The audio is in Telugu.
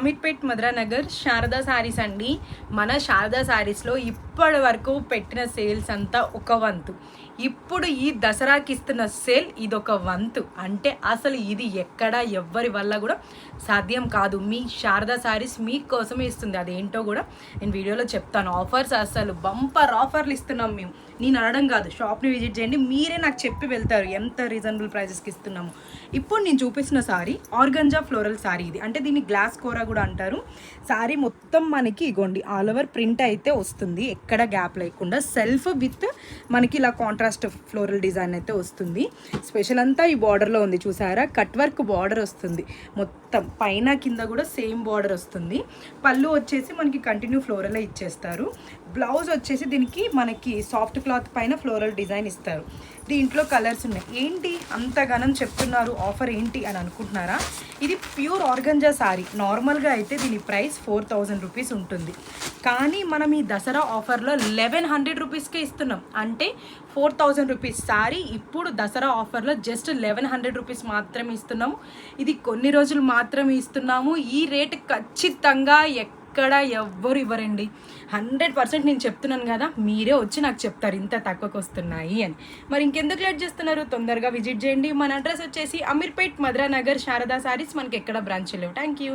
అమీర్పేట్ మధురానగర్ శారదా శారీస్ అండి. మన శారదా శారీస్లో ఇప్పటి వరకు పెట్టిన సేల్స్ అంతా ఒక వంతు. ఇప్పుడు ఈ దసరాకి ఇస్తున్న సేల్ ఇదొక వంతు. అంటే అసలు ఇది ఎక్కడ ఎవ్వరి వల్ల కూడా సాధ్యం కాదు. మీ శారదా శారీస్ మీకోసమే ఇస్తుంది. అదేంటో కూడా నేను వీడియోలో చెప్తాను. ఆఫర్స్ అసలు బంపర్ ఆఫర్లు ఇస్తున్నాం మేము. నేను అనడం కాదు, షాప్ని విజిట్ చేయండి, మీరే నాకు చెప్పి వెళ్తారు ఎంత రీజనబుల్ ప్రైజెస్కి ఇస్తున్నాము. ఇప్పుడు నేను చూపిస్తున్న సారీ ఆర్గంజా ఫ్లోరల్ సారీ. ఇది అంటే దీన్ని గ్లాస్ కోరా కూడా అంటారు. సారీ మొత్తం మనకి ఇగోండి ఆల్ ఓవర్ ప్రింట్ అయితే వస్తుంది, ఎక్కడ గ్యాప్ లేకుండా. సెల్ఫ్ విత్ మనకి ఇలా కాంట్రాస్ట్ ఫ్లోరల్ డిజైన్ అయితే వస్తుంది. స్పెషల్ అంతా ఈ బార్డర్లో ఉంది, చూసారా? కట్ వర్క్ బార్డర్ వస్తుంది మొత్తం, పైన కింద కూడా సేమ్ బార్డర్ వస్తుంది. పళ్ళు వచ్చేసి మనకి కంటిన్యూ ఫ్లోరలే ఇచ్చేస్తారు. బ్లౌజ్ వచ్చేసి దీనికి మనకి సాఫ్ట్ క్లాత్ పైన ఫ్లోరల్ డిజైన్ ఇస్తారు. దీంట్లో కలర్స్ ఉన్నాయి. ఏంటి అంతగానం చెప్తున్నారు, ఆఫర్ ఏంటి అని అనుకుంటున్నారా? ఇది ప్యూర్ ఆర్గంజా సారీ. నార్మల్గా అయితే దీని ప్రైస్ 4000 రూపీస్ ఉంటుంది. కానీ మనం ఈ దసరా ఆఫర్లో 1100 రూపీస్కే ఇస్తున్నాం. అంటే 4000 రూపీస్ సారీ ఇప్పుడు దసరా ఆఫర్లో జస్ట్ 1100 రూపీస్ మాత్రమే ఇస్తున్నాము. ఇది కొన్ని రోజులు మాత్రమే ఇస్తున్నాము. ఈ రేట్ ఖచ్చితంగా ఎక్కడ ఎవ్వరు ఇవ్వరండి. 100% నేను చెప్తున్నాను కదా, మీరే వచ్చి నాకు చెప్తారు ఇంత తక్కువకి వస్తున్నాయి అని. మరి ఇంకెందుకు లేట్ చేస్తున్నారు? తొందరగా విజిట్ చేయండి. మన అడ్రస్ వచ్చేసి అమీర్పేట్ మధురానగర్ శారదా శారీస్. మనకి ఎక్కడ బ్రాంచ్ లేవు. Thank you.